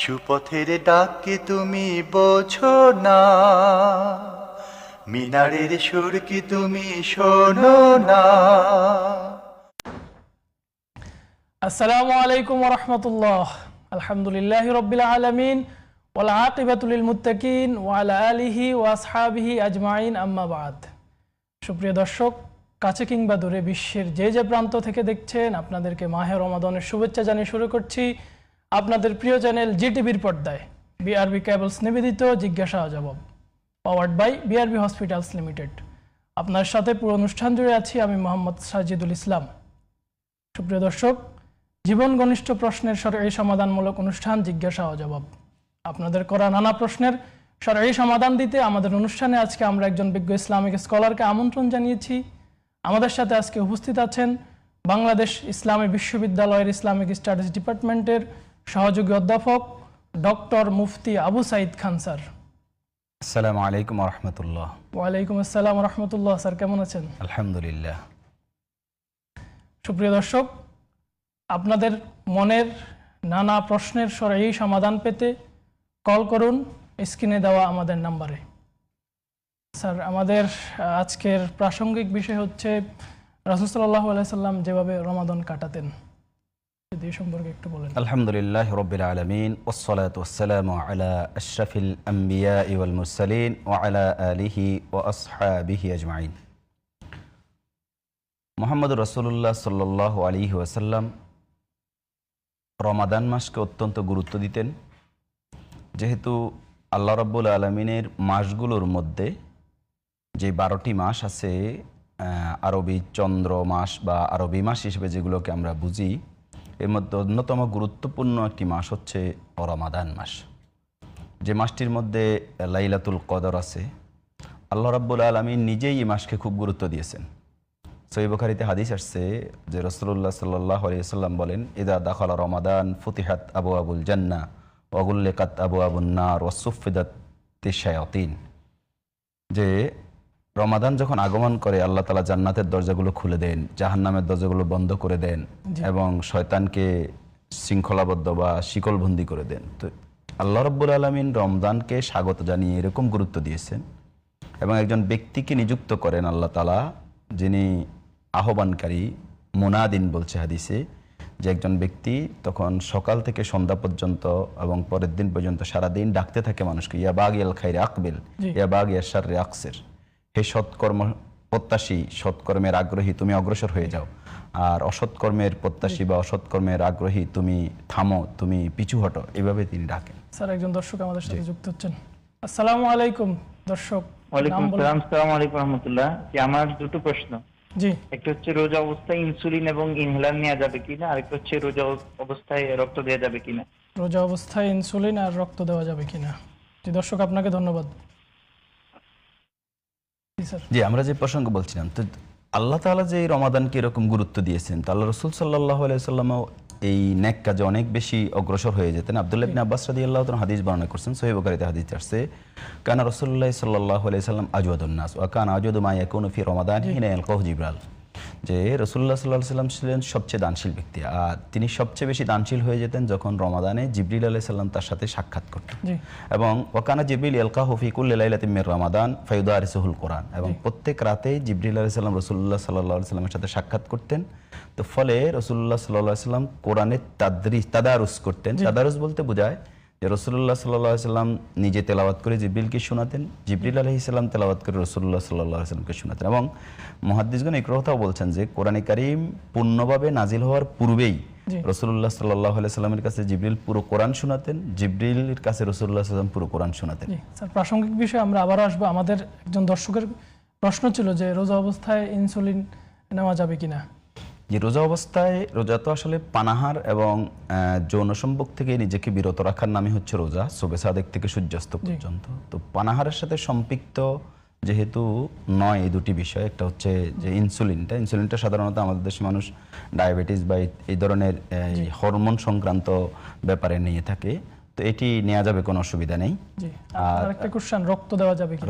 সুপথের ডাককে তুমি বোঝো না, মিনারের সুর কি তুমি শোনো না। আসসালামু আলাইকুম ওয়া রাহমাতুল্লাহ। আলহামদুলিল্লাহি রাব্বিল আলামিন ওয়াল আকিবাতু লিল মুত্তাকিন ওয়া আলা আলিহি ওয়া আসহাবিহি আজমাইন, আম্মা বাদ। সুপ্রিয় দর্শক, কাছে কিংবা দূরে বিশ্বের যে প্রান্ত থেকে দেখছেন, আপনাদেরকে মাহে রমাদানের শুভেচ্ছা জানিয়ে শুরু করছি আপনাদের প্রিয় চ্যানেল জিটিভির পর্দায় বিআরবি কেবলস নিবেদিত জিজ্ঞাসা ও জবাব, powered by BRB hospitals limited. আপনার সাথে পুরো অনুষ্ঠান জুড়ে আছি আমি মোহাম্মদ সাজিদুল ইসলাম। সুপ্রিয় দর্শক, জীবন ঘনিষ্ঠ প্রশ্নের সরকারি সমাধানমূলক অনুষ্ঠান জিজ্ঞাসা ও জবাব। আপনাদের করা নানা প্রশ্নের সরকারি সমাধান দিতে আমাদের অনুষ্ঠানে আজকে আমরা একজন বিজ্ঞ ইসলামিক স্কলারকে আমন্ত্রণ জানিয়েছি। আমাদের সাথে আজকে উপস্থিত আছেন বাংলাদেশ ইসলামী বিশ্ববিদ্যালয়ের ইসলামিক স্টাডিজ ডিপার্টমেন্টের সহযোগী অধ্যাপক ডক্টর মুফতি আবু সাইদ খান স্যার। আসসালামু আলাইকুম ওয়া রাহমাতুল্লাহ। ওয়ালাইকুম আসসালাম ওয়া রাহমাতুল্লাহ। স্যার কেমন আছেন? আলহামদুলিল্লাহ। সুপ্রিয় দর্শক, আপনাদের মনের নানা প্রশ্নের সরাসরি সমাধান পেতে কল করুন স্ক্রিনে দেওয়া আমাদের নাম্বারে। স্যার, আমাদের আজকের প্রাসঙ্গিক বিষয় হচ্ছে রাসূল সাল্লাল্লাহু আলাইহি সাল্লাম যেভাবে রমাদান কাটাতেন, এই সম্পর্কে একটু বলেন। আলহামদুলিল্লাহি রাব্বিল আলামিন ওয়াসসালাতু ওয়াসসালামু আলা আশরাফিল আমবিয়া ওয়াল মুরসালিন ওয়া আলা আলিহি ওয়া আসহাবিহি আজমাইন। মুহাম্মদুর রাসূলুল্লাহ সাল্লাল্লাহু আলাইহি ওয়াসাল্লাম রমাদান মাসকে অত্যন্ত গুরুত্ব দিতেন, যেহেতু আল্লাহ রাব্বুল আলামিনের মাসগুলোর মধ্যে যে 12টি মাস আছে, আরবি চন্দ্র মাস বা আরবি মাস হিসেবে যেগুলোকে আমরা বুঝি, এর মধ্যে অন্যতম গুরুত্বপূর্ণ একটি মাস হচ্ছে রমাদান মাস, যে মাসটির মধ্যে লাইলাতুল কদর আছে। আল্লাহ রাব্বুল আলামিন নিজেই এই মাসকে খুব গুরুত্ব দিয়েছেন। সহিহ বুখারীতে হাদিস আসছে যে রাসূলুল্লাহ সাল্লাল্লাহু আলাইহি ওয়াসাল্লাম বলেন, ইযা দাখালা রমাদান ফুতিহাত আবওয়াবুল জান্নাহ ওয়া গুল্লিকাত আবওয়াবুন নার ওয়া সুফিদাতিশ শায়াতিন, যে রমাদান যখন আগমন করে আল্লাহ তাআলা জান্নাতের দরজাগুলো খুলে দেন, জাহান্নামের দরজাগুলো বন্ধ করে দেন এবং শয়তানকে শৃঙ্খলাবদ্ধ বা শিকলবন্দি করে দেন। তো আল্লাহ রাব্বুল আলামিন রমজানকে স্বাগত জানিয়ে এরকম গুরুত্ব দিয়েছেন এবং একজন ব্যক্তিকে নিযুক্ত করেন আল্লাহ তাআলা, যিনি আহ্বানকারী, মুনাদিন বলছে হাদিসে, যে একজন ব্যক্তি তখন সকাল থেকে সন্ধ্যা পর্যন্ত এবং পরের দিন পর্যন্ত সারাদিন ডাকতে থাকে মানুষকে, ইয়া বাগিয়াল খাইরে আকবিল ইয়া বাগিয়াল শাররি আকসির, হে সৎকর্ম প্রত্যাশী, সৎকর্মের আগ্রহী, তুমি অগ্রসর হয়ে যাও, আর অসৎকর্মের প্রত্যাশী বা অসৎকর্মের আগ্রহী, তুমি থামো, তুমি পিছু হটো, এভাবে তিনি ডাকেন। স্যার, একজন দর্শক আমাদের সাথে যুক্ত হচ্ছেন। আসসালামু আলাইকুম দর্শক। ওয়ালাইকুম আসসালাম। আসসালামু আলাইকুম রাহমাতুল্লাহ। আমার দুটো প্রশ্ন। জি। একটা হচ্ছে রোজা অবস্থায় ইনসুলিন এবং ইনহেলার নেওয়া যাবে কিনা, আর একটা হচ্ছে রোজা অবস্থায় রক্ত দেওয়া যাবে কিনা। রোজা অবস্থায় ইনসুলিন আর রক্ত দেওয়া যাবে কিনা। জি দর্শক, আপনাকে ধন্যবাদ। জি, আমরা যে প্রসঙ্গ বলছিলাম, তো আল্লাহ তাআলা যে রমাদানকে এরকম গুরুত্ব দিয়েছেন, তো আল্লাহ রাসূল সাল্লাল্লাহু আলাইহি ওয়াসাল্লামও এই নেক কাজে অনেক বেশি অগ্রসর হয়ে যেতেন। আব্দুল্লাহ ইবনে আব্বাস রাদিয়াল্লাহু তাআলা হাদিস বর্ণনা করছেন, সহিহ বুখারীতে হাদিস আসছে, কানা রাসূলুল্লাহ সাল্লাল্লাহু আলাইহি ওয়াসাল্লাম আজওয়াদুন নাস ওয়া কানা আজওয়াদু মা ইয়াকুনু ফি রমাদান হিনা ইয়ালকাহু জিবরাইল, যে রাসূলুল্লাহ সাল্লাল্লাহু আলাইহি ওয়াসাল্লাম ছিলেন সবচেয়ে দানশীল ব্যক্তি, আর তিনি সবচেয়ে বেশি দানশীল হয়ে যেতেন যখন রমাদানে জিবরিল আলাইহিস সালাম তার সাথে সাক্ষাৎ করতেন। এবং ওয়াকানা জিবরিল ইয়ালকাহু ফি কুল্লি লাইলাতিন মির রমাদান ফায়ুদারিসুহুল কোরআন, এবং প্রত্যেক রাতেই জিবরিল আলাইহিস সালাম রাসূলুল্লাহ সাল্লাল্লাহু আলাইহি ওয়াসাল্লামের সাথে সাক্ষাৎ করতেন। তো ফলে রাসূলুল্লাহ সাল্লাল্লাহু আলাইহি ওয়াসাল্লাম কোরআনের তাদারুস করতেন। তাদারুস বলতে বোঝায় যে রাসূলুল্লাহ সাল্লাল্লাহু আলাইহি ওয়াসাল্লাম নিজে তেলাওয়াত করে জিবরিলকে শোনাতেন, জিবরিল আলাইহিস সালাম তেলাওয়াত করে রাসূলুল্লাহ সাল্লাল্লাহু আলাইহি ওয়াসাল্লামকে শোনাতেন। এবং মুহাদ্দিসগণ এই কথাও বলছেন যে কোরআনে কারীম পূর্ণভাবে নাজিল হওয়ার পূর্বেই রাসূলুল্লাহ সাল্লাল্লাহু আলাইহি ওয়াসাল্লামের কাছে জিবরিল পুরো কোরআন শোনাতেন, জিবরিলের কাছে রাসূলুল্লাহ সাল্লাল্লাহু আলাইহি ওয়াসাল্লাম পুরো কোরআন শোনাতেন। স্যার, প্রাসঙ্গিক বিষয়ে আমরা আবারও আসবো। আমাদের একজন দর্শকের প্রশ্ন ছিল যে রোজা অবস্থায় ইনসুলিন নেওয়া যাবে কিনা। যে রোজা অবস্থায়, রোজা তো আসলে পানাহার এবং যৌন সম্পর্ক থেকে নিজেকে বিরত রাখার নামই হচ্ছে রোজা, সুবহে সাদেক থেকে সূর্যাস্ত পর্যন্ত। তো পানাহারের সাথে সম্পৃক্ত যেহেতু নয় এই দুটি বিষয়, একটা হচ্ছে যে ইনসুলিনটা সাধারণত আমাদের দেশে মানুষ ডায়াবেটিস বা এই ধরনের হরমোন সংক্রান্ত ব্যাপারে নিয়ে থাকে, তো এটি নেওয়া যাবে, কোনো অসুবিধা নেই। আর একটা কোশ্চেন, রক্ত দেওয়া যাবে কি?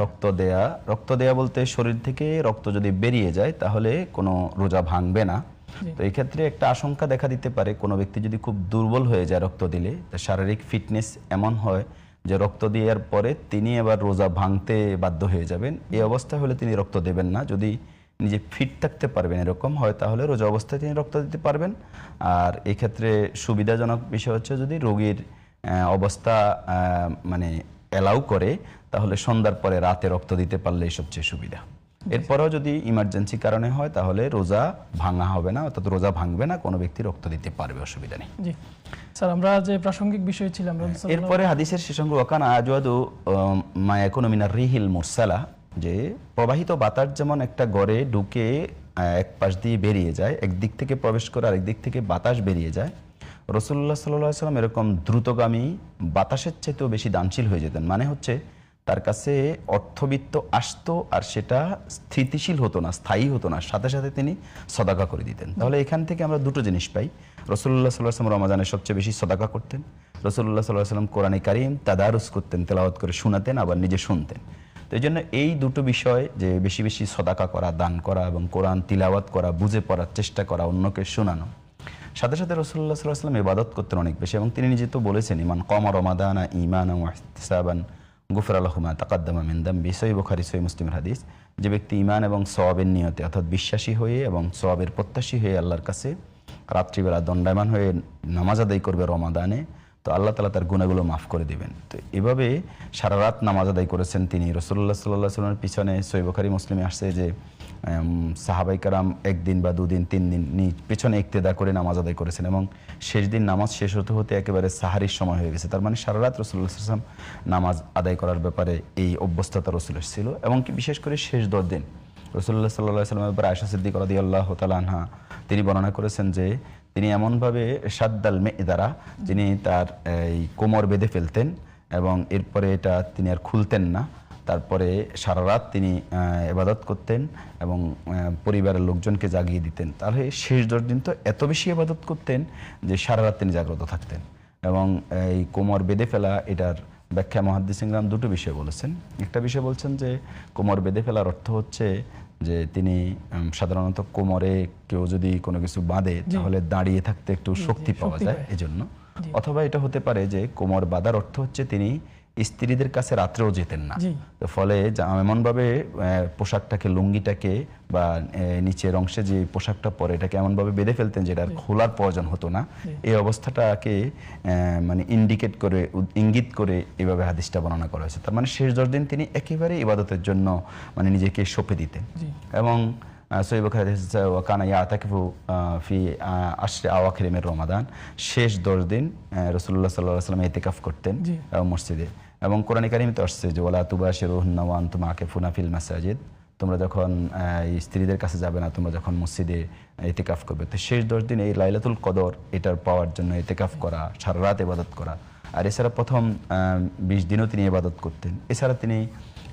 রক্ত দেয়া বলতে শরীর থেকে রক্ত যদি বেরিয়ে যায় তাহলে কোনো রোজা ভাঙবে না। তো এই ক্ষেত্রে একটা আশঙ্কা দেখা দিতে পারে, কোনো ব্যক্তি যদি খুব দুর্বল হয়ে যায় রক্ত দিলে, তো শারীরিক ফিটনেস এমন হয় যে রক্ত দেওয়ার পরে তিনি এবার রোজা ভাঙতে বাধ্য হয়ে যাবেন, এই অবস্থা হলে তিনি রক্ত দেবেন না। যদি নিজে ফিট থাকতে পারবেন এরকম হয়, তাহলে রোজা অবস্থায় তিনি রক্ত দিতে পারবেন। আর এই ক্ষেত্রে সুবিধাজনক বিষয় হচ্ছে যদি রোগীর অবস্থা মানে অ্যালাউ করে, তাহলে সন্ধ্যার পরে রাতে রক্ত দিতে পারলেই সবচেয়ে সুবিধা। এরপরেও যদি ইমার্জেন্সি কারণে হয়, তাহলে রোজা ভাঙা হবে না, অর্থাৎ রোজা ভাঙবে না, কোনো ব্যক্তি রক্ত দিতে পারবে, অসুবিধা নেই। জি স্যার, আমরা যে প্রাসঙ্গিক বিষয় ছিলাম, এরপরে হাদিসের শেষ অংশ ওয়াকানা আজওয়াদু মা ইয়াকুনু মিনার রিহিল মুরসালা, যে প্রবাহিত বাতাস যেমন একটা গড়ে ঢুকে এক পাশ দিয়ে বেরিয়ে যায়, একদিক থেকে প্রবেশ করে আরেক দিক থেকে বাতাস বেরিয়ে যায়, রাসূলুল্লাহ সাল্লাল্লাহু আলাইহি ওয়াসাল্লাম এরকম দ্রুতগামী বাতাসের চাইতেও বেশি দানশীল হয়ে যেতেন। মানে হচ্ছে তার কাছে অর্থবিত্ত আসতো আর সেটা স্থিতিশীল হতো না, স্থায়ী হতো না, সাথে সাথে তিনি সদাকা করে দিতেন। তাহলে এখান থেকে আমরা দুটো জিনিস পাই। রাসূলুল্লাহ সাল্লাল্লাহু আলাইহি ওয়াসাল্লাম রমাদানে সবচেয়ে বেশি সদাকা করতেন। রাসূলুল্লাহ সাল্লাল্লাহু আলাইহি ওয়াসাল্লাম কোরআনে কারীম তাদারুস করতেন, তেলাওয়াত করে শোনাতেন, আবার নিজে শুনতেন। তো এই জন্য এই দুটো বিষয়, যে বেশি বেশি সদাকা করা, দান করা এবং কোরআন তিলাওয়াত করা, বুঝে পড়ার চেষ্টা করা, অন্যকে শোনানো, সাথে সাথে রাসূলুল্লাহ সাল্লাল্লাহু আলাইহি ওয়াসাল্লাম ইবাদত করতেন অনেক বেশি। এবং তিনি নিজে তো বলেছেন, ইমান কামা রমাদানা ঈমানান ওয়া ইহতিসাবান গুফিরা লাহু মা তাকাদ্দামা মিন যামবি, সহিহ বুখারী সহিহ মুসলিমের হাদিস। যে ব্যক্তি ঈমান এবং সওয়াবের নিয়তে, অর্থাৎ বিশ্বাসী হয়ে এবং সওয়াবের প্রত্যাশী হয়ে আল্লাহর কাছে রাত্রিবেলা দণ্ডায়মান হয়ে নামাজ আদায় করবে রমাদানে, তো আল্লাহ তাআলা তার গুনাহগুলো মাফ করে দিবেন। তো এভাবে সারা রাত নামাজ আদায় করেছেন তিনি। রাসূলুল্লাহ সাল্লাল্লাহু আলাইহি ওয়াসাল্লামের পিছনে সহিহ বুখারী মুসলিমে আসছে যে সাহাবায়ে কেরাম একদিন বা দুদিন তিন দিন পেছনে ইক্তেদা করে নামাজ আদায় করেছেন, এবং শেষ দিন নামাজ শেষ হতে হতে একেবারে সাহারির সময় হয়ে গেছে। তার মানে সারা রাত রাসূলুল্লাহ সাল্লাল্লাহু আলাইহি ওয়াসাল্লাম নামাজ আদায় করার ব্যাপারে এই অভ্যস্ততা রাসূলের ছিল। এবং কি বিশেষ করে শেষ 10 দিন রাসূলুল্লাহ সাল্লাল্লাহু আলাইহি ওয়াসাল্লামের ব্যাপারে আয়েশা সিদ্দিকা রাদিয়াল্লাহু তাআলা আনহা তিনি বর্ণনা করেছেন যে তিনি এমনভাবে শাদ্দাল মে'দারা, তিনি তার এই কোমর বেঁধে ফেলতেন এবং এরপরে এটা তিনি আর খুলতেন না। তারপরে সারা রাত তিনি ইবাদত করতেন এবং পরিবারের লোকজনকে জাগিয়ে দিতেন। তাহলে শেষ 10 দিন তো এত বেশি ইবাদত করতেন যে সারা রাত তিনি জাগ্রত থাকতেন। এবং এই কোমর বেঁধে ফেলা, এটার ব্যাখ্যা মুহাদ্দিসিন ইকরাম দুটো বিষয় বলেছেন। একটা বিষয় বলছেন যে কোমর বেঁধে ফেলার অর্থ হচ্ছে যে তিনি সাধারণত কোমরে কেউ যদি কোনো কিছু বাঁধে, তাহলে দাঁড়িয়ে থাকতে একটু শক্তি পাওয়া যায়, এজন্য। অথবা এটা হতে পারে যে কোমর বাঁধার অর্থ হচ্ছে তিনি স্ত্রীদের কাছে রাত্রেও যেতেন না। তো ফলে এমনভাবে পোশাকটাকে, লুঙ্গিটাকে বা নিচের অংশে যে পোশাকটা পরে এটাকে এমনভাবে বেঁধে ফেলতেন যেটা আর খোলার প্রয়োজন হতো না। এই অবস্থাটাকে মানে ইঙ্গিত করে এভাবে হাদিসটা বর্ণনা করা হয়েছে। তার মানে শেষ 10 দিন তিনি একেবারে ইবাদতের জন্য মানে নিজেকে সঁপে দিতেন। এবং সহিহ বুখারী ওয়া কানা ইয়াতাকিফু ফি আশরি আওয়াখির মির রমাদান, শেষ 10 দিন রাসূলুল্লাহ সাল্লাল্লাহু আলাইহি ওয়াসাল্লাম ইতিকাফ করতেন মসজিদে। এবং কোরআনে কারীমে আসছে যে ওয়ালা তুবাশিরুহুন্না ওয়া আনতুম আকিফুনা ফিল মাসাজিদ, তোমরা যখন স্ত্রীদের কাছে যাবে না, তোমরা যখন মসজিদে ইতিকাফ করবে। তো শেষ 10 দিন এই লাইলাতুল কদর এটার পাওয়ার জন্য ইতিকাফ করা, সারা রাত ইবাদত করা। আর এছাড়া প্রথম 20 দিনও তিনি ইবাদত করতেন। এছাড়া তিনি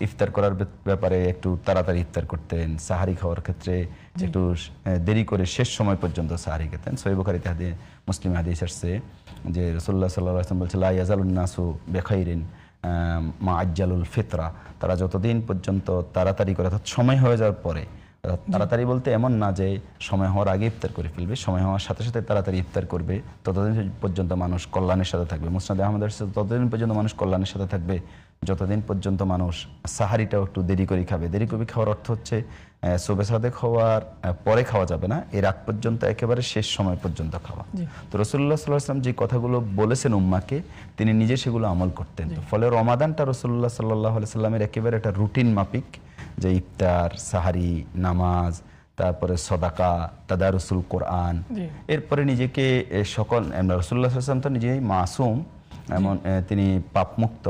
ইফতার করার ব্যাপারে একটু তাড়াতাড়ি ইফতার করতেন, সাহারি খাওয়ার ক্ষেত্রে একটু দেরি করে শেষ সময় পর্যন্ত সাহারি খেতেন। সহিহ বুখারীতে হাদিস, মুসলিম হাদিস আসছে যে রাসূলুল্লাহ সাল্লাল্লাহু আলাইহি ওয়াসাল্লাম বলছেন লা ইয়াজালুন নাসু বিখাইরিন মা আজ্জালুল ফিতরা, তারা যতদিন পর্যন্ত তাড়াতাড়ি করে, অর্থাৎ সময় হয়ে যাওয়ার পরে, তাড়াতাড়ি বলতে এমন না যে সময় হওয়ার আগে ইফতার করে ফেলবে, সময় হওয়ার সাথে সাথে তাড়াতাড়ি ইফতার করবে, ততদিন পর্যন্ত মানুষ কল্যাণের সাথে থাকবে। মুসনাদ আহমদ ততদিন পর্যন্ত মানুষ কল্যাণের সাথে থাকবে যতদিন পর্যন্ত মানুষ সাহারিটাও একটু দেরি করে খাবে। দেরি করে খাওয়ার অর্থ হচ্ছে সুবহে সাদেক হওয়ার পরে খাওয়া যাবে না, এর আগ পর্যন্ত একেবারে শেষ সময় পর্যন্ত খাওয়া। তো রাসূলুল্লাহ সাল্লাল্লাহু আলাইহি ওয়াসাল্লাম যে কথাগুলো বলেছেন উম্মাকে, তিনি নিজে সেগুলো আমল করতেন। ফলে রমাদানটা রাসূলুল্লাহ সাল্লাল্লাহু আলাইহি ওয়াসাল্লামের একেবারে একটা রুটিন মাফিক, যে ইফতার, সাহারি, নামাজ, তারপরে সদাকা, তাদারুসুল কোরআন, এরপরে নিজেকে সকল রাসূলুল্লাহ সাল্লাল্লাহু আলাইহি ওয়াসাল্লাম তো নিজেই মাসুম, এমন তিনি পাপমুক্ত।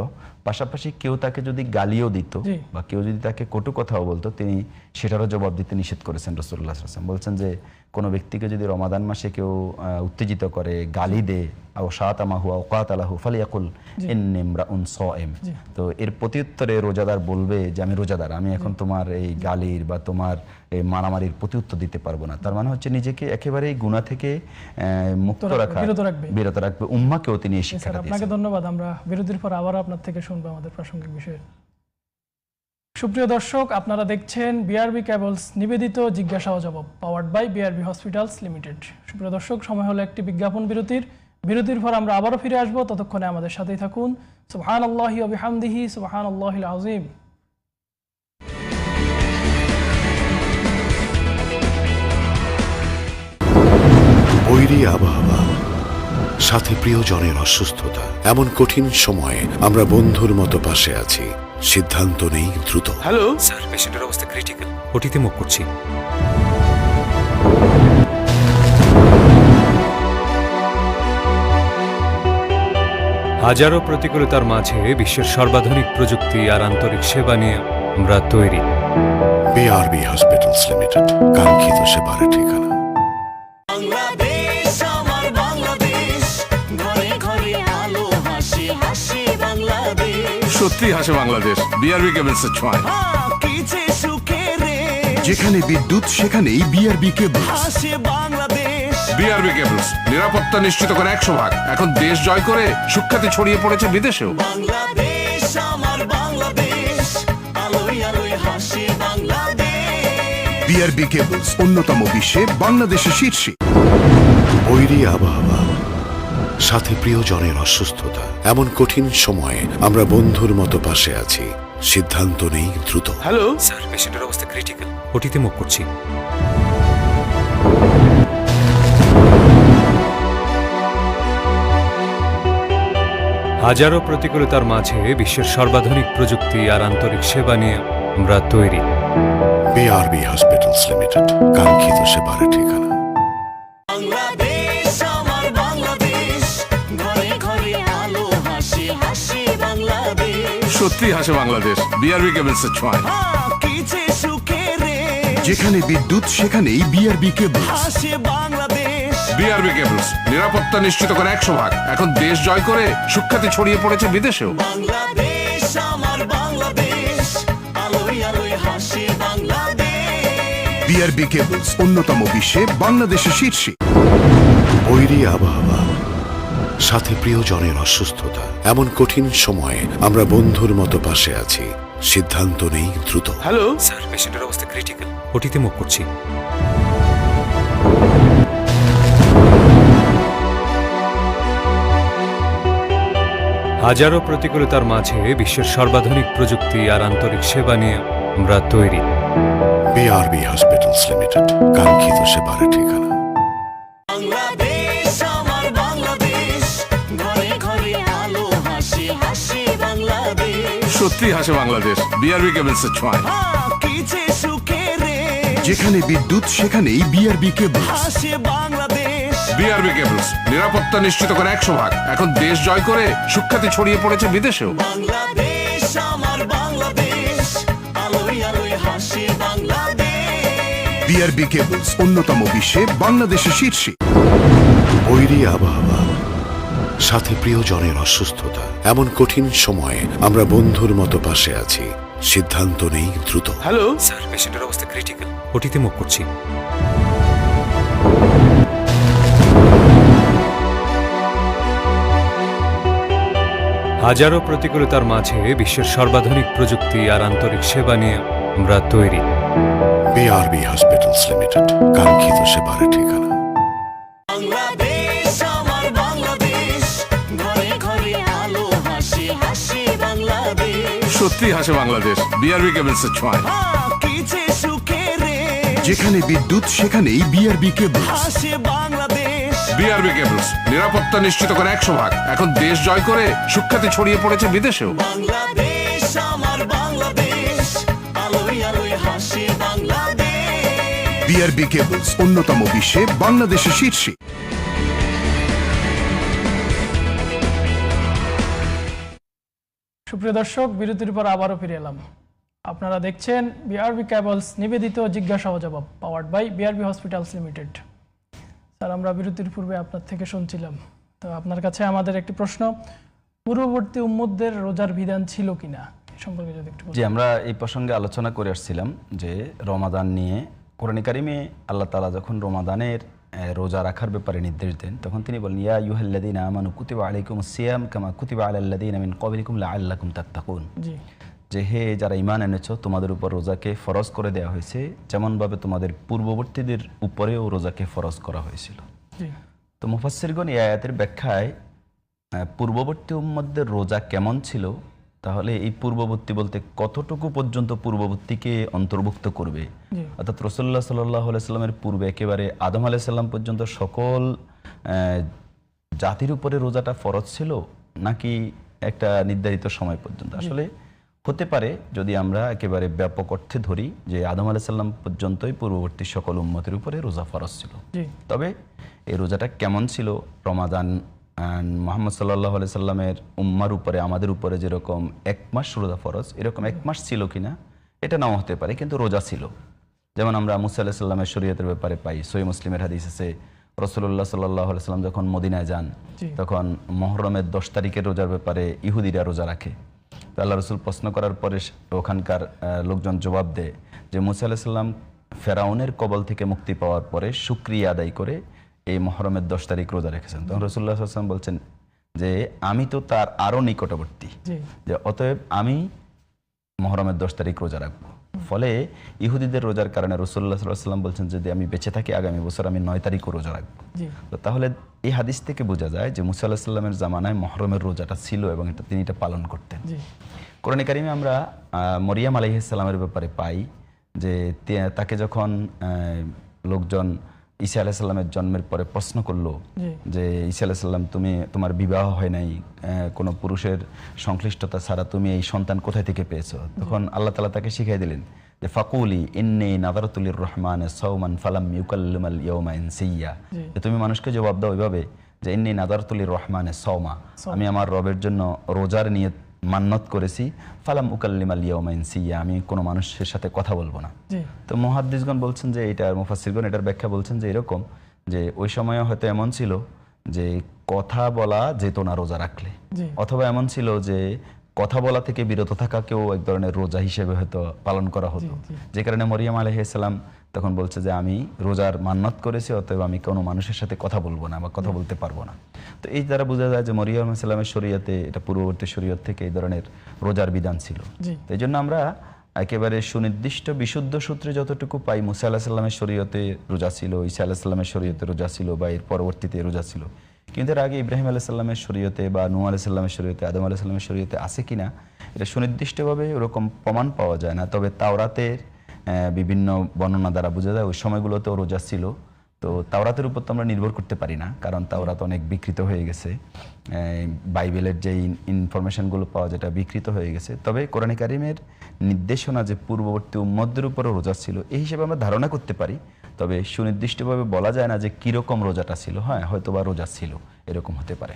পাশাপাশি কেউ তাকে যদি গালিও দিত বা কেউ যদি তাকে কটু কথাও বলতো, তিনি সেটারও জবাব দিতে নিষেধ করেছেন রাসূলুল্লাহ সাল্লাল্লাহু আলাইহি ওয়াসাল্লাম। বলছেন যে কোনো ব্যক্তিকে যদি রমাদান মাসে কেউ উত্তেজিত করে, গালি দেয়, আও শাতামাহু আও কাতালাহু ফালিয়াকুল ইন্নী ইমরাউন সাইম, তো এর প্রত্যুত্তরে রোজাদার বলবে যে আমি রোজাদার, আমি এখন তোমার এই গালির বা তোমার এই মারামারির প্রত্যুত্তর দিতে পারবো না। তার মানে হচ্ছে নিজেকে একেবারেই গুনাহ থেকে মুক্ত রাখা, বিরত রাখবে। উম্মাহকেও তিনি এই শিক্ষাটা দিয়েছেন। আপনাকে ধন্যবাদ। আমরা বিরতির পর আবার আপনার থেকে শুনবো আমাদের প্রাসঙ্গিক বিষয়ে। সুপ্রিয় দর্শক, আপনারা দেখছেন বিআরবি কেবলস নিবেদিত জিজ্ঞাসা ও জবাব, powered by BRB hospitals limited. সুপ্রিয় দর্শক, সময় হলো একটি বিজ্ঞাপন বিরতির পর আমরা আবারও ফিরে আসবো। ততক্ষণে আমাদের সাথেই থাকুন। সুবহানাল্লাহি ওয়া বিহামদিহি, সুবহানাল্লাহিল আযীম। বৈরী আবহাওয়া, সাথে প্রিয়জনের অসুস্থতা, এমন কঠিন সময়ে আমরা বন্ধুর মতো পাশে আছি। সিদ্ধান্ত নেই দ্রুত। হ্যালো স্যার, পেশেন্টের অবস্থা ক্রিটিক্যাল, ওটিতে মুভ করছি। হাজারো প্রতিকূলতার মাঝে বিশ্বের সর্বাধুনিক প্রযুক্তি আর আন্তরিক সেবা নিয়ে আমরা তৈরি। বিআরবি হসপিটালস লিমিটেড, কাঙ্ক্ষিত সেবার ঠিকানা। বাংলাদেশ আমার বাংলাদেশ, ঘরে ঘরে আলো হাসি হাসি বাংলাদেশ। সত্যি হাসে বাংলাদেশ, বিআরবি কেবলস এর ছোঁয়ায়। কি যে সুখে রে, যেখানে বিদ্যুৎ সেখানেই বিআরবি কেবল। হাসে বাংলাদেশ। বিআরবি কেবলস, নিরাপত্তা নিশ্চিত করে 100 ভাগ। এখন দেশ জয় করে সুখ্যাতি ছড়িয়ে পড়েছে বিদেশেও। বাংলাদেশ আমার বাংলাদেশ, আলোয় আলোয় হাসি বাংলাদেশ। বিআরবি কেবলস অন্যতম বিশ্বে বাংলাদেশের শীর্ষে। বৈরী আবহাওয়া, সাথে প্রিয়জনের অসুস্থতা, এমন কঠিন সময়ে আমরা বন্ধুর মতো পাশে আছি। সিদ্ধান্ত নেই দ্রুত। হ্যালো স্যার, পেশেন্টের অবস্থা ক্রিটিক্যাল, ওটিতে মুভ করছি। হাজারো প্রতিকূলতার মাঝে বিশ্বের সর্বাধুনিক প্রযুক্তি আর আন্তরিক সেবা নিয়ে আমরা তৈরি। বিআরবি হসপিটালস লিমিটেড, কাঙ্ক্ষিত সেবার ঠিকানা। বাংলাদেশ আমার বাংলাদেশ, ঘরে ঘরে আলো হাসি হাসি বাংলাদেশ। সত্যি হাসে বাংলাদেশ, বিআরবি কেবলস এর ছোঁয়ায়। কি যে সুখে রে, যেখানে বিদ্যুৎ সেখানেই বিআরবি কেবল। হাসে বাংলাদেশ। বিআরবি কেবলস, নিরাপত্তা নিশ্চিত করে 100 ভাগ। এখন দেশ জয় করে সুখ্যাতি ছড়িয়ে পড়েছে বিদেশেও। বাংলাদেশ আমার বাংলাদেশ, আলোয় আলোয় হাসি বাংলাদেশ। বিআরবি কেবলস অন্যতম বিশ্বে বাংলাদেশের শীর্ষে। বৈরী আবহাওয়া, সাথে প্রিয়জনের অসুস্থতা, এমন কঠিন সময়ে আমরা বন্ধুর মতো পাশে আছি। সিদ্ধান্ত নেই দ্রুত। হ্যালো স্যার, পেশেন্টের অবস্থা ক্রিটিক্যাল, ওটিতে মুভ করছি। হাজারো প্রতিকূলতার মাঝে বিশ্বের সর্বাধুনিক প্রযুক্তি আর আন্তরিক সেবা নিয়ে আমরা তৈরি। বিআরবি হসপিটালস লিমিটেড, কাঙ্ক্ষিত সেবার ঠিকানা। বাংলাদেশ আমার বাংলাদেশ, ঘরে ঘরে আলো হাসি হাসি বাংলাদেশ। সত্যি হাসে বাংলাদেশ, বিআরবি কেবলস এর ছোঁয়ায়। কি যে সুখে রে, যেখানে বিদ্যুৎ সেখানেই বিআরবি কেবল। হাসি বাংলাদেশ। বিআরবি কেবলস, নিরাপত্তা নিশ্চিত করে 100 ভাগ। এখন দেশ জয় করে সুখ্যাতি ছড়িয়ে পড়েছে বিদেশেও। বাংলাদেশ আমার বাংলাদেশ, আলোয় আলোয় হাসি বাংলাদেশ। বিআরবি কেবলস অন্যতম বিশ্বে বাংলাদেশের শীর্ষে। বৈরী আবহাওয়া, সাথে প্রিয়জনের অসুস্থতা, এমন কঠিন সময়ে আমরা বন্ধুর মতো পাশে আছি। সিদ্ধান্ত নেই দ্রুত। হ্যালো স্যার, পেশেন্টের অবস্থা ক্রিটিক্যাল, ওটিতে মুভ করছি। হাজারো প্রতিকূলতার মাঝে বিশ্বের সর্বাধুনিক প্রযুক্তি আর আন্তরিক সেবা নিয়ে আমরা তৈরি। বিআরবি হসপিটালস লিমিটেড, কাঙ্ক্ষিত সেবার ঠিকানা। বাংলাদেশ আমার বাংলাদেশ, ঘরে ঘরে আলো হাসি হাসি বাংলাদেশ। সত্যি হাসে বাংলাদেশ, বিআরবি কেবলস এর ছোঁয়ায়। কি যে সুখে রে, যেখানে বিদ্যুৎ সেখানেই বিআরবি কেবল। হাসি বাংলাদেশ। বিআরবি কেবলস, নিরাপত্তা নিশ্চিত করে 100 ভাগ। এখন দেশ জয় করে সুখ্যাতি ছড়িয়ে পড়েছে বিদেশেও। বাংলাদেশ আমার বাংলাদেশ, আলোয় আলোয় হাসি বাংলাদেশ। বিআরবি কেবলস অন্যতম বিশ্বে বাংলাদেশের শীর্ষে। সুপ্রিয় দর্শক, বিরতির পর আবারও ফিরে এলাম। আপনারা দেখছেন বিআরবি কেবলস নিবেদিত জিজ্ঞাসা ও জবাব, powered by BRB hospitals limited. Sir, আমরা বিরতির পূর্বে আপনার থেকে শুনছিলাম, তো আপনার কাছে আমাদের একটি প্রশ্ন, পূর্ববর্তী উম্মতদের রোজার বিধান ছিল কিনা এ সম্পর্কে যদি একটু বলেন। যে আমরা এই প্রসঙ্গে আলোচনা করে আসছিলাম যে রমাদান নিয়ে কোরআনে কারিমে আল্লাহ তাআলা যখন রমাদানের রোজা রাখার ব্যাপারে নির্দেশ দেন, তখন তিনি বলেন, ইয়া আইয়ুহাল্লাযীনা আমানু কুতিবা আলাইকুমুস সিয়াম কামা কুতিবা আলাল্লাযীনা মিন ক্বাবলিকুম লাআল্লাকুম তাত্তাকুন। জি। যে হে যারা ঈমান এনেছো, তোমাদের উপর রোজাকে ফরজ করে দেওয়া হয়েছে যেমনভাবে তোমাদের পূর্ববর্তীদের উপরেও রোজাকে ফরজ করা হয়েছিল। জি তো মুফাসসিরগণ এই আয়াতের ব্যাখ্যায় পূর্ববর্তী উম্মতদের রোজা কেমন ছিল, তাহলে এই পূর্ববর্তী বলতে কতটুকু পর্যন্ত পূর্ববর্তীকে অন্তর্ভুক্ত করবে, জি অর্থাৎ রাসূলুল্লাহ সাল্লাল্লাহু আলাইহি সাল্লামের পূর্বে একেবারে আদম আলাইহিস সালাম পর্যন্ত সকল জাতির উপরে রোজাটা ফরজ ছিল নাকি একটা নির্ধারিত সময় পর্যন্ত? আসলে হতে পারে যদি আমরা একেবারে ব্যাপক অর্থে ধরি যে আদম আলাইহিস সালাম পর্যন্তই পূর্ববর্তী সকল উম্মতের উপরে রোজা ফরজ ছিল। জি তবে এই রোজাটা কেমন ছিল, রমাদান মুহাম্মদ সাল্লাল্লাহু আলাইহি সাল্লামের উম্মার উপরে আমাদের উপরে যেরকম 1 মাস রোজা ফরজ, এরকম 1 মাস ছিল কিনা এটা নাও হতে পারে, কিন্তু রোজা ছিল। যেমন আমরা মুসা আলাইহিস সাল্লামের শরীয়তের ব্যাপারে পাই, সহিহ মুসলিমের হাদিস আছে রাসূলুল্লাহ সাল্লাল্লাহু আলাইহি সাল্লাম যখন মদিনায় যান তখন মুহররমের 10 তারিখের রোজার ব্যাপারে ইহুদিরা রোজা রাখে। তো আল্লাহ রসুল প্রশ্ন করার পরে ওখানকার লোকজন জবাব দেয় যে মুসা আলাইহিস সাল্লাম ফেরাউনের কবল থেকে মুক্তি পাওয়ার পরে শুকরিয়া আদায় করে এই মুহররমের 10 তারিখ রোজা রেখেছেন। তখন রাসূলুল্লাহ সাল্লাল্লাহু আলাইহি ওয়াসাল্লাম বলছেন যে আমি তো তার আরো নিকটবর্তী, যে অতএব আমি মুহররমের 10 তারিখ রোজা রাখবো। ফলে ইহুদিদের রোজার কারণে রাসূলুল্লাহ সাল্লাল্লাহু আলাইহি ওয়াসাল্লাম বলছেন যদি আমি বেঁচে থাকি আগামী বছর আমি 9 তারিখও রোজা রাখবো। তো তাহলে এই হাদিস থেকে বোঝা যায় যে মুসা আলাইহিস সালামের জামানায় মুহররমের রোজাটা ছিল এবং তিনি এটা পালন করতেন। কোরআনে কারিমে আমরা মরিয়ম আলাইহিস সালামের ব্যাপারে পাই যে তাকে যখন লোকজন ঈসা আলাইহিস সালামের জন্মের পরে প্রশ্ন করলো যে ঈসা আলাইহিস সালাম তোমার বিবাহ হয় নাই, কোনো পুরুষের সংশ্লিষ্টতা ছাড়া তুমি এই সন্তান কোথায় থেকে পেয়েছো, তখন আল্লাহ তাআলা তাকে শিখিয়ে দিলেন যে ফাকুলি ইন্নী নাযারাতু লির-রহমানি সাওমান ফালাম ইউকাল্লিমাল ইয়াওমা ইনসিয়্যা, যে তুমি মানুষকে জবাব দাও এইভাবে যে ইন্নী নাযারাতু লির-রহমানি সাওমা, আমি আমার রবের জন্য রোজার নিয়ত মান্নত করেছি, ফালাম উকাল্লিমাল ইয়াওমা ইনসিয়্যা, আমি কোনো মানুষের সাথে কথা বলবো না। তো মুহাদ্দিসগণ বলছেন যে এটার মুফাসসিরগণ এটার ব্যাখ্যা বলছেন যে এরকম যে ওই সময় হয়তো এমন ছিল যে কথা বলা যেত না রোজা রাখলে, অথবা এমন ছিল যে কথা বলা থেকে বিরত থাকাকেও এক ধরনের রোজা হিসেবে হয়তো পালন করা হতো, যে কারণে মরিয়ম আলাইহিস সালাম তখন বলছে যে আমি রোজার মান্নত করেছি, অতএব আমি কোনো মানুষের সাথে কথা বলবো না বা কথা বলতে পারবো না। তো এই দ্বারা বোঝা যায় যে মরিয়ম আলাইহিস সালামের শরীয়তে, এটা পূর্ববর্তী শরীয়ত থেকে এই ধরনের রোজার বিধান ছিল। তো এই জন্য আমরা একেবারে সুনির্দিষ্ট বিশুদ্ধ সূত্রে যতটুকু পাই মুসা আলাইহিস সালামের শরীয়তে রোজা ছিল, ঈসা আলাইহিস সালামের শরীয়তে রোজা ছিল বা এর পরবর্তীতে রোজা ছিল, কিন্তু এর আগে ইব্রাহিম আলাইহিস সালামের শরীয়তে বা নূহ আলাইহিস সালামের শরীয়তে, আদম আলাইহিস সালামের শরীয়তে আছে কিনা এটা সুনির্দিষ্টভাবে ওরকম প্রমাণ পাওয়া যায় না। তবে তাওরাতের বিভিন্ন বর্ণনা দ্বারা বোঝা যায় ওই সময়গুলোতেও রোজা ছিল। তো তাওরাতের উপর তো আমরা নির্ভর করতে পারি না, কারণ তাওরাত অনেক বিকৃত হয়ে গেছে, বাইবেলের যে ইনফরমেশনগুলো পাওয়া যেটা বিকৃত হয়ে গেছে। তবে কোরআনে কারিমের নির্দেশনা যে পূর্ববর্তী উম্মতদের উপরও রোজা ছিল এই হিসেবে আমরা ধারণা করতে পারি, তবে সুনির্দিষ্টভাবে বলা যায় না যে কিরকম রোজাটা ছিল। হ্যাঁ, হয়তো বা রোজা ছিল, এরকম হতে পারে।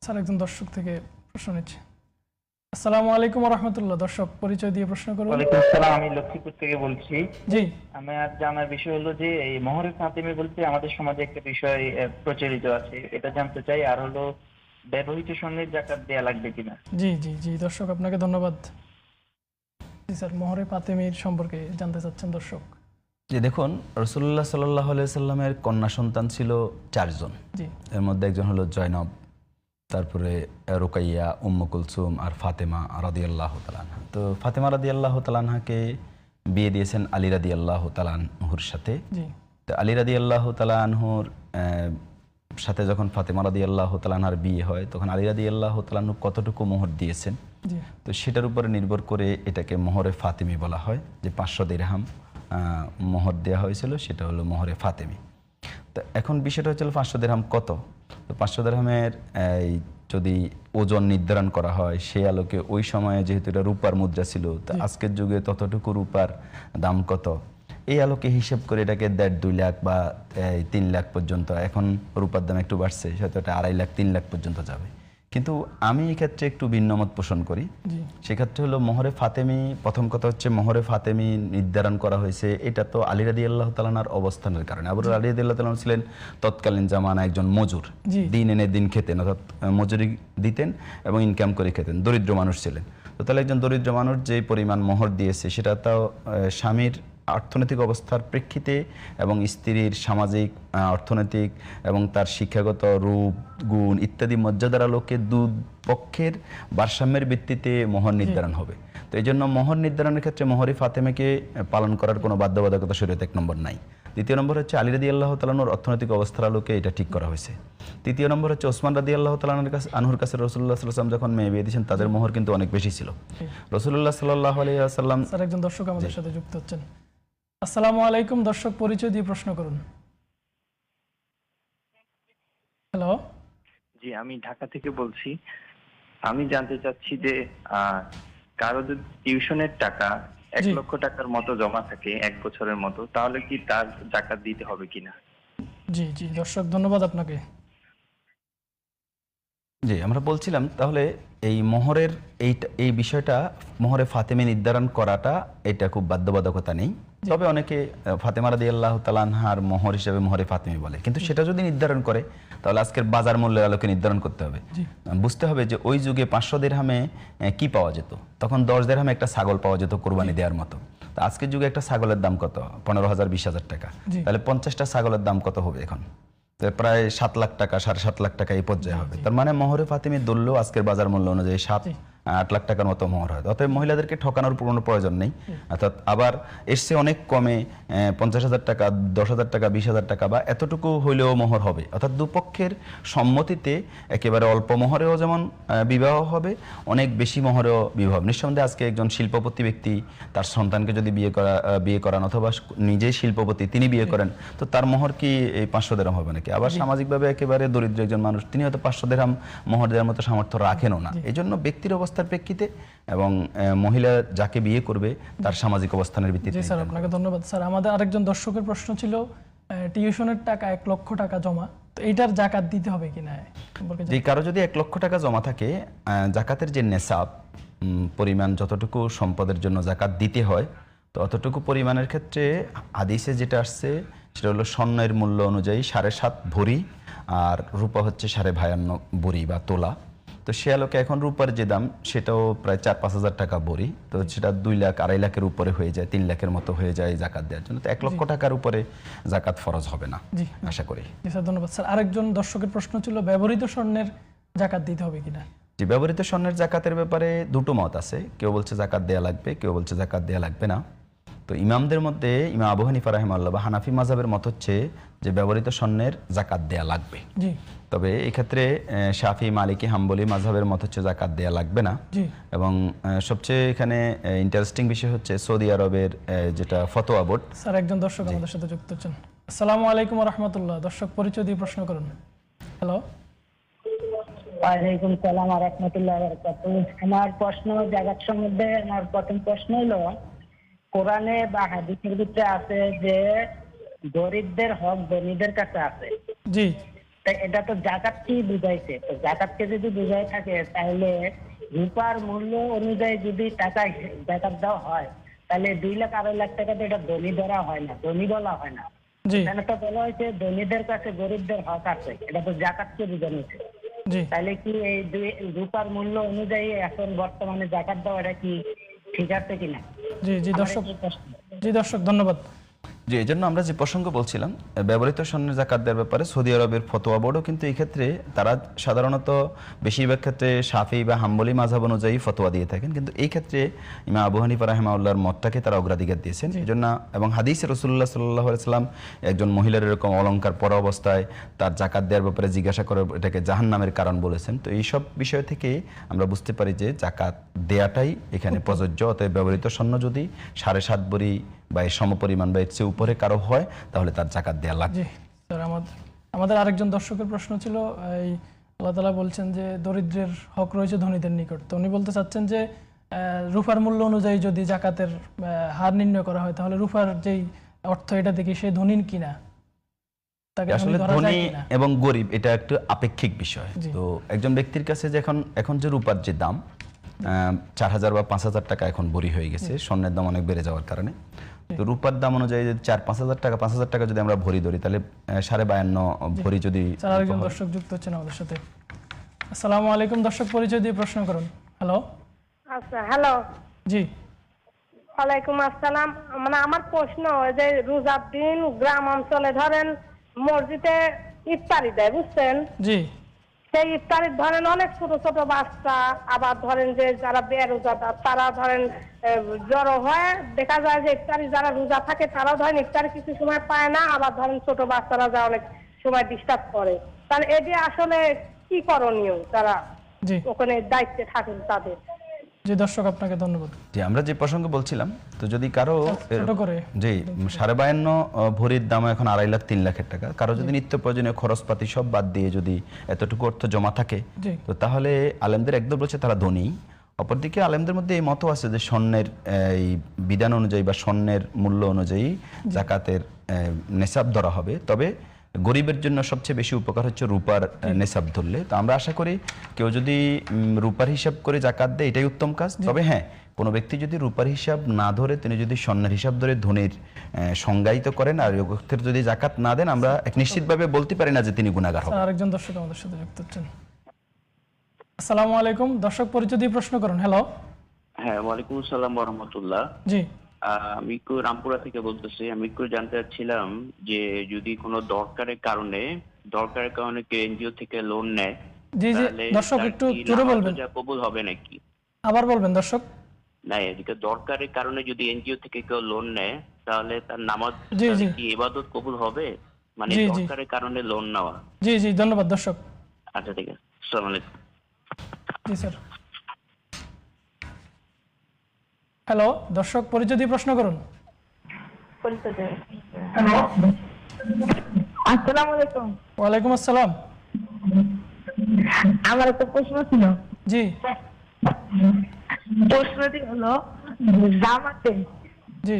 স্যার একজন দর্শক থেকে প্রশ্ন নিচ্ছে। আসসালামু আলাইকুম ওয়া রাহমাতুল্লাহ। দর্শক পরিচয় দিয়ে প্রশ্ন করুন। ওয়ালাইকুম আসসালাম, আমি লক্ষ্মীপুর থেকে বলছি। জি, আমার জানার বিষয় হলো যে এই মোহরে ফাতেমে বলতে আমাদের সমাজে একটা বিষয় প্রচলিত আছে, এটা জানতে চাই। আর হলো ব্যবহৃত স্বর্ণের যাকাত দেয়া লাগবে কিনা? জি জি জি দর্শক আপনাকে ধন্যবাদ। জি স্যার, মোহরে ফাতেমির সম্পর্কে জানতে চাচ্ছেন দর্শক। যে দেখুন, রাসূলুল্লাহ সাল্লাল্লাহু আলাইহি সাল্লামের কন্যা সন্তান ছিল 4 জন। এর মধ্যে একজন হলো জয়নব, তারপরে রুকাইয়া, উম্মু কুলসুম আর ফাতেমা রাদিয়াল্লাহু তাআলা আনহা। তো ফাতেমা রাদিয়াল্লাহু তাআলা আনহাকে বিয়ে দিয়েছেন আলী রাদিয়াল্লাহু তাআলা আনহুর সাথে। তো আলী রাদিয়াল্লাহু তাআলা আনহুর সাথে যখন ফাতেমা রাদিয়াল্লাহু তাআলা আনহার বিয়ে হয় তখন আলী রাদিয়াল্লাহু তাআলা আনহু কতটুকু মোহর দিয়েছেন, তো সেটার উপরে নির্ভর করে এটাকে মোহরে ফাতেমি বলা হয়। যে 500 দিরহাম মোহর দেওয়া হয়েছিল সেটা হলো মোহরে ফাতেমি। তো এখন বিষয়টা হচ্ছিল 500 দিরহাম কত। তো 500 দিরহামের যদি ওজন নির্ধারণ করা হয় সেই আলোকে ওই সময়ে যেহেতু এটা রূপার মুদ্রা ছিল, তো আজকের যুগে ততটুকু রূপার দাম কত, এই আলোকে হিসেব করে এটাকে 1.5-2 লাখ বা 3 লাখ পর্যন্ত, এখন রূপার দাম একটু বাড়ছে, হয়তো এটা 2.5 লাখ 3 লাখ পর্যন্ত যাবে। কিন্তু আমি এক্ষেত্রে একটু ভিন্ন মত পোষণ করি। সেক্ষেত্রে হলো মোহরে ফাতেমি, প্রথম কথা হচ্ছে মোহরে ফাতেমি নির্ধারণ করা হয়েছে এটা তো আলী রাদিয়াল্লাহু তাআলা আনহার অবস্থানের কারণে। আবার আলী রাদিয়াল্লাহু তাআলা ছিলেন তৎকালীন জামানায় একজন মজুর, দিন এনে দিন খেতেন, অর্থাৎ মজুরি দিতেন এবং ইনকাম করে খেতেন, দরিদ্র মানুষ ছিলেন। তো তাহলে একজন দরিদ্র মানুষ যে পরিমাণ মোহর দিয়েছে সেটা তাও স্বামীর অর্থনৈতিক অবস্থার প্রেক্ষিতে এবং স্ত্রীর সামাজিক, অর্থনৈতিক এবং তার শিক্ষাগত রূপ, গুণ ইত্যাদি মর্যাদার আলোকে দুপক্ষের ভারসাম্যের ভিত্তিতে মোহর নির্ধারণ হবে। তো এই জন্য মোহর নির্ধারণের ক্ষেত্রে মোহরে ফাতেমাকে পালন করার কোনো বাধ্যবাধকতা শরীয়তে 1 নম্বর নাই। দ্বিতীয় নম্বর হচ্ছে আলী রাদিয়াল্লাহু তাআলা আনহুর অর্থনৈতিক অবস্থার আলোকে এটা ঠিক করা হয়েছে। তৃতীয় নম্বর হচ্ছে ওসমান রাদিয়াল্লাহু তাআলা আনহুর কাছে রাসূলুল্লাহ সাল্লাল্লাহু আলাইহি ওয়াসাল্লাম যখন মেয়ে বিয়ে দিয়েছেন তাদের মোহর কিন্তু অনেক বেশি ছিল। রাসূলুল্লাহ সাল্লাল্লাহু আলাইহি ওয়াসাল্লাম। স্যার একজন দর্শক আমাদের সাথে যুক্ত হচ্ছেন। আসসালামু আলাইকুম, দর্শক পরিচয় দিয়ে প্রশ্ন করুন। হ্যালো। জি, আমি ঢাকা থেকে বলছি। আমি জানতে চাচ্ছি যে কারো যদি টিউশনের টাকা 1 জি। লক্ষ টাকার মতো জমা থাকে 1 বছরের মতো, তাহলে কি তার যাকাত দিতে হবে কিনা? জি জি দর্শক, ধন্যবাদ আপনাকে। জি, আমরা বলছিলাম তাহলে এই মোহরের এই বিষয়টা মোহরে ফাতেমে নির্ধারণ করাটা এটা খুব বাধ্যবাধকতা নেই। তবে অনেকে ফাতেমা রাদিয়াল্লাহু তাআলা আনহার মোহর হিসেবে মোহরে ফাতেমি বলে, কিন্তু সেটা যদি নির্ধারণ করে তাহলে আজকের বাজার মূল্যের আলোকে নির্ধারণ করতে হবে। বুঝতে হবে যে ওই যুগে 500 দিরহামে কি পাওয়া যেত, তখন 10 দিরহামে একটা ছাগল পাওয়া যেত কোরবানি দেওয়ার মতো। তো আজকের যুগে একটা ছাগলের দাম কত? 15,000 20,000 টাকা। তাহলে 50টা ছাগলের দাম কত হবে এখন? প্রায় 7 লাখ টাকা, 7.5 লাখ টাকা এই পর্যায়ে হবে। তার মানে মোহরে ফাতেমি ধরলেও আজকের বাজার মূল্য অনুযায়ী 7-8 লাখ টাকার মতো মোহর হয়। অতএব মহিলাদেরকে ঠকানোর কোনো প্রয়োজন নেই। অর্থাৎ আবার এসছে অনেক কমে 50,000 টাকা, 10,000 টাকা, 20,000 টাকা বা এতটুকু হইলেও মোহর হবে। অর্থাৎ দুপক্ষের সম্মতিতে একেবারে অল্প মোহরেও যেমন বিবাহ হবে, অনেক বেশি মোহরেও বিবাহ হবে। নিঃসন্দেহে আজকে একজন শিল্পপতি ব্যক্তি তার সন্তানকে যদি বিয়ে করান অথবা নিজেই শিল্পপতি তিনি বিয়ে করেন, তো তার মোহর কি এই 500 দিরহাম হবে নাকি? আবার সামাজিকভাবে একেবারে দরিদ্র একজন মানুষ, তিনি হয়তো 500 দিরহাম মোহর দেওয়ার মতো সামর্থ্য রাখেনও না। এই জন্য ব্যক্তির অবস্থার প্রেক্ষিতে এবং মহিলা যাকে বিয়ে করবে তার সামাজিক অবস্থানের ভিত্তিতে। জি স্যার, আপনাকে ধন্যবাদ। স্যার আমাদের আরেকজন দর্শকের প্রশ্ন ছিল টিউশনের টাকা 1 লক্ষ টাকা জমা, তো এইটার যাকাত দিতে হবে কিনা সম্পর্কে। যে কারো যদি 1 লক্ষ টাকা জমা থাকে, যাকাতের যে নেশাব পরিমাণ যতটুকু সম্পদের জন্য যাকাত দিতে হয়, তো অতটুকু পরিমাণের ক্ষেত্রে হাদিসে যেটা আসছে সেটা হলো স্বর্ণের মূল্য অনুযায়ী 7.5 ভরি আর রূপা হচ্ছে 52.5 ভরি বা তোলা। তো সে আলোকে এখন রূপার যে দাম সেটাও প্রায় 4-5 হাজার টাকা ভরি, তো সেটা 2 লাখ 2.5 লাখের উপরে হয়ে যায়, 3 লাখের মতো হয়ে যায় জাকাত দেওয়ার জন্য। তো 1 লক্ষ টাকার উপরে জাকাত ফরজ হবে না আশা করি। জি স্যার, ধন্যবাদ। স্যার আরেকজন দর্শকের প্রশ্ন ছিল ব্যবহৃত স্বর্ণের যাকাত দিতে হবে কিনা। যে ব্যবহৃত স্বর্ণের জাকাতের ব্যাপারে দুটো মত আছে, কেউ বলছে জাকাত দেয়া লাগবে, কেউ বলছে জাকাত দেয়া লাগবে না। তো ইমামদের মধ্যে ইমাম আবু হানিফা রাহিমাহুল্লাহ বা হানাফি মাযহাবের মত হচ্ছে যে ব্যবহৃত স্বর্ণের জাকাত দেয়া লাগবে। জি। তবে এই ক্ষেত্রে শাফি, মালিকি, হাম্বলি মাযহাবের মত হচ্ছে জাকাত দেয়া লাগবে না। জি। এবং সবচেয়ে এখানে ইন্টারেস্টিং বিষয় হচ্ছে সৌদি আরবের যেটা ফতোয়া বোর্ড। স্যার একজন দর্শক আমাদের সাথে যুক্ত হচ্ছেন। আসসালামু আলাইকুম ওয়া রাহমাতুল্লাহ, দর্শক পরিচয় দিয়ে প্রশ্ন করুন। হ্যালো। ওয়ালাইকুম সালাম ওয়া রাহমাতুল্লাহি ওয়া বারাকাতুহু। আমার প্রশ্ন জাকাত সম্বন্ধে, আমার প্রথম প্রশ্ন হলো কোরআনে বা হাদিসের ভিতরে আছে যে গরিবদের হক ধনীদের কাছে আছে। জি। তাই এটা তো জাকাত কি বুঝাইছে? তো জাকাতকে যদি বুঝাই থাকে তাহলে রূপার মূল্য অনুযায়ী যদি টাকা জাকাত দেওয়া হয় তাহলে 2 লাখ 2.5 লাখ টাকা তো এটা ধনী ধরা হয় না, ধনী বলা হয় না। এখানে তো বলা হয়েছে ধনীদের কাছে গরিবদের হক আছে, এটা তো জাকাতকে বোঝানো হয়েছে। তাহলে কি এই রূপার মূল্য অনুযায়ী এখন বর্তমানে জাকাত দেওয়া এটা কি ঠিক আছে কিনা? জি জি দর্শক ধন্যবাদ। যে এই জন্য আমরা যে প্রসঙ্গ বলছিলাম ব্যবহৃত স্বর্ণের জাকাত দেওয়ার ব্যাপারে সৌদি আরবের ফতোয়া বোর্ডও কিন্তু এই ক্ষেত্রে তারা সাধারণত বেশিরভাগ ক্ষেত্রে শাফি বা হাম্বলি মাযহাব অনুযায়ী ফতোয়া দিয়ে থাকেন, কিন্তু এই ক্ষেত্রে ইমাম আবু হানিফা রাহিমাহুল্লাহর মতটাকে তারা অগ্রাধিকার দিয়েছেন। এই জন্য এবং হাদিসে রাসূলুল্লাহ সাল্লাল্লাহু আলাইহি ওয়াসাল্লাম একজন মহিলার এরকম অলংকার পরা অবস্থায় তার জাকাত দেওয়ার ব্যাপারে জিজ্ঞাসা করে এটাকে জাহান্নামের কারণ বলেছেন। তো এই সব বিষয় থেকে আমরা বুঝতে পারি যে জাকাত দেয়াটাই এখানে প্রযোজ্য। অতএব ব্যবহৃত স্বর্ণ যদি 7.5 ভরি বা এই সমপরিমাণ বা এর চেয়ে উপরে কারো হয় তাহলে তার জাকাত দেয়া লাগবে। স্যার আমাদের আরেকজন দর্শকের প্রশ্ন ছিল, এই আল্লাহ তাআলা বলছেন যে দরিদ্রের হক রয়েছে ধনীদের নিকট, তো উনি বলতে চাচ্ছেন যে রূপার মূল্য অনুযায়ী যদি জাকাতের হার নির্ণয় করা হয় তাহলে রূপার যেই অর্থ এটা দেখি সে ধনী কিনা। আসলে ধনী এবং গরিব এটা একটা আপেক্ষিক বিষয়। তো একজন ব্যক্তির কাছে যে এখন যে রূপার যে দাম 4,000 বা 5,000 টাকা এখন ভরি হয়ে গেছে স্বর্ণের দাম অনেক বেড়ে যাওয়ার কারণে, তো রূপার দাম অনুযায়ী যদি 4-5 হাজার টাকা যদি আমরা ভরি ধরি তাহলে 52.5 ভরি যদি। আরেকজন দর্শক যুক্ত হচ্ছেন আমাদের সাথে। আসসালামু আলাইকুম, দর্শক পরিচয় দিয়ে প্রশ্ন করুন। হ্যালো। আচ্ছা, হ্যালো। জি। ওয়ালাইকুম আসসালাম। মানে আমার প্রশ্ন ওই যে রোজার দিন গ্রাম অঞ্চলে ধরেন মসজিদে ইফতারি দেয়, বুঝছেন? জি সেই ইফতারির ধরেন অনেক ছোট ছোট বাচ্চা, আবার ধরেন যে যারা বেরোজাদার তারা ধরেন জড়ো হয়, দেখা যায় যে ইফতারি যারা রোজা থাকে তারা ধরেন ইফতারি কিছু সময় পায় না, আবার ধরেন ছোট বাচ্চারা যা অনেক সময় ডিস্টার্ব করে। তাহলে এটি আসলে কি করণীয় যারা জি ওখানে দায়িত্বে থাকেন তাদের? জি দর্শক আপনাকে ধন্যবাদ। যে আমরা যে প্রসঙ্গে বলছিলাম, তো যদি কারো ছোট করে জি 52.5 ভরির দাম এখন 2.5 লাখ 3 লাখের টাকা, কারো যদি নিত্য প্রয়োজনীয় খরচপাতি সব বাদ দিয়ে যদি এতটুকু অর্থ জমা থাকে, জি তো তাহলে আলেমদের একদম বলছে তারা ধনী। অপরদিকে আলেমদের মধ্যে এই মত আছে যে স্বর্ণের এই বিধান অনুযায়ী বা স্বর্ণের মূল্য অনুযায়ী জাকাতের নেসাব ধরা হবে। তবে গরিবের জন্য সবচেয়ে বেশি উপকার হচ্ছে রূপার নেসাব ধরলে। তো আমরা আশা করি কেউ যদি রূপার হিসাব করে জাকাত দেয় এটাই উত্তম কাজ। তবে হ্যাঁ, কোনো ব্যক্তি যদি রূপার হিসাব না ধরে তিনি যদি স্বর্ণের হিসাব ধরে ধনীর সংজ্ঞায়িত করেন আর অক্ষের যদি জাকাত না দেন, আমরা এক নিশ্চিতভাবে বলতে পারি না যে তিনি গুনাহগার হবেন। আরেকজন দর্শক আমাদের সাথে যুক্ত হচ্ছেন। আসসালামু আলাইকুম, দর্শক পরিচয় দিয়ে প্রশ্ন করুন। হ্যালো। হ্যাঁ, ওয়ালাইকুম আসসালাম ওয়া রাহমাতুল্লাহ। জি আমি একটু রামপুরা থেকে বলতেছি। আমি একটু জানতে চাচ্ছিলাম যে যদি কোনো দরকারের কারণে কেউ এনজিও থেকে লোন নেয়, জি জি তাহলে দর্শক তার একটু কি জোরে নামাজ বলবেন, রোজা কবুল হবে নাকি? আবার বলবেন দর্শক। না, এদিকে দরকারের কারণে যদি এনজিও থেকে কেউ লোন নেয় তাহলে তার নামাজ জি, জি। কি ইবাদত কবুল হবে? মানে জি, জি। দরকারের কারণে লোন নেওয়া। জি জি ধন্যবাদ দর্শক। আচ্ছা, ঠিক আছে। আসসালামু আলাইকুম। জি স্যার। হ্যালো, দর্শক পরিচয় দিয়ে প্রশ্ন করুন। আসসালামু আলাইকুম। ওয়ালাইকুম আসসালাম। আমার একটা প্রশ্ন ছিল। জি প্রশ্নটি হলো জামাতে জি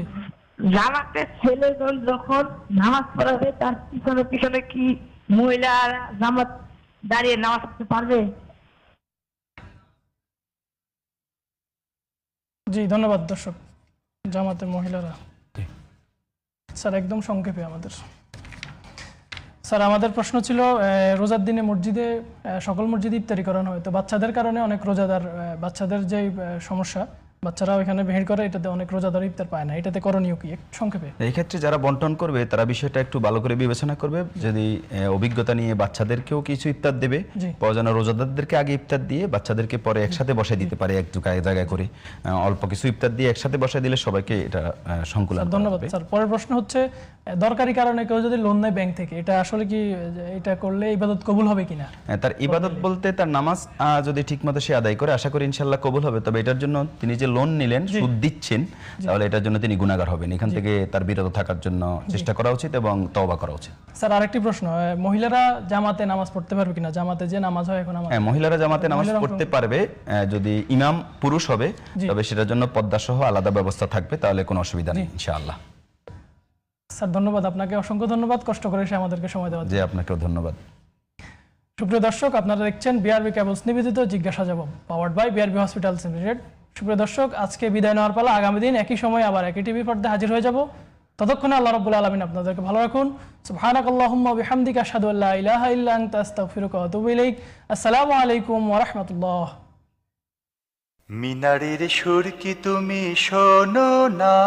ছেলেজন যখন নামাজ পড়াবে তার পিছনে পিছনে কি মহিলারা জামাত দাঁড়িয়ে নামাজ পড়তে পারবে? জি ধন্যবাদ দর্শক। জামাতে মহিলারা, স্যার একদম সংক্ষেপে আমাদের। স্যার আমাদের প্রশ্ন ছিল রোজার দিনে মসজিদে সকল মসজিদে ইফতারি করানো হয়, তো বাচ্চাদের কারণে অনেক রোজাদার বাচ্চাদের যে সমস্যা, বাচ্চারাও এখানে ভিড় করে, এটাতে অনেক রোজাদার ইফতার পায় না, এটাতে করণীয় কি একটু সংক্ষেপে? এই ক্ষেত্রে যারা বন্টন করবে তারা বিষয়টা একটু ভালো করে বিবেচনা করবে। যদি অভিজ্ঞতা নিয়ে বাচ্চাদেরকেও কিছু ইফতার দেবে, জি। প্রয়োজন রোজাদারদেরকে আগে ইফতার দিয়ে বাচ্চাদেরকে পরে একসাথে বসাই দিতে পারে, এক জায়গায় করে অল্প কিছু ইফতার দিয়ে একসাথে বসাই দিলে সবাইকে এটা সংকুলান করা ধন্যবাদ হবে। স্যার। পরের প্রশ্ন হচ্ছে দরকারি কারণে কেউ যদি লোন নেয় ব্যাংক থেকে, এটা আসলে কি এটা করলে ইবাদত কবুল হবে কিনা? তার ইবাদত বলতে তার নামাজ যদি ঠিকমতো সে আদায় করে আশা করি ইনশাআল্লাহ কবুল হবে। তবে এটার জন্য তিনি যে লোন নিলেন, সুদ দিচ্ছেন, তাহলে এটার জন্য তিনি গুনাহগার হবেন। এখান থেকে তার বিরত থাকার জন্য চেষ্টা করা উচিত এবং তওবা করা উচিত। স্যার আরেকটি প্রশ্ন, মহিলারা জামাতে নামাজ পড়তে পারবে কিনা? জামাতে যে নামাজ হয় এখন আমাদের, হ্যাঁ, মহিলারা জামাতে নামাজ পড়তে পারবে যদি ইমাম পুরুষ হবে, তবে সেটার জন্য পর্দা সহ আলাদা ব্যবস্থা থাকবে, তাহলে কোনো অসুবিধা নেই ইনশাআল্লাহ। স্যার ধন্যবাদ আপনাকে, অসংখ্য ধন্যবাদ কষ্ট করে এসে আমাদেরকে সময় দেওয়ার জন্য। জি, আপনাকেও ধন্যবাদ। সুপ্রিয় দর্শক, আপনারা দেখছেন বিআরবি কেবলস নিবেদিত জিজ্ঞাসা জবাব, powered by BRB hospitals limited. সুপ্রিয় দর্শক, আজকে বিদায় নেওয়ার পালা। আগামী দিন একই সময় আবার একই টিভি পর্দায় হাজির হয়ে যাব। ততক্ষণে আল্লাহ রাব্বুল আলামিন আপনাদেরকে ভালো রাখুন। সুবহানাকাল্লাহুম্মা ওয়া বিহামদিকা আশহাদু আল্লা ইলাহা ইল্লা আনতা আস্তাগফিরুকা ওয়া আতুবু ইলাইক। আসসালামু আলাইকুম ওয়া রাহমাতুল্লাহ। মিনারের সুর কি তুমি শোনো না?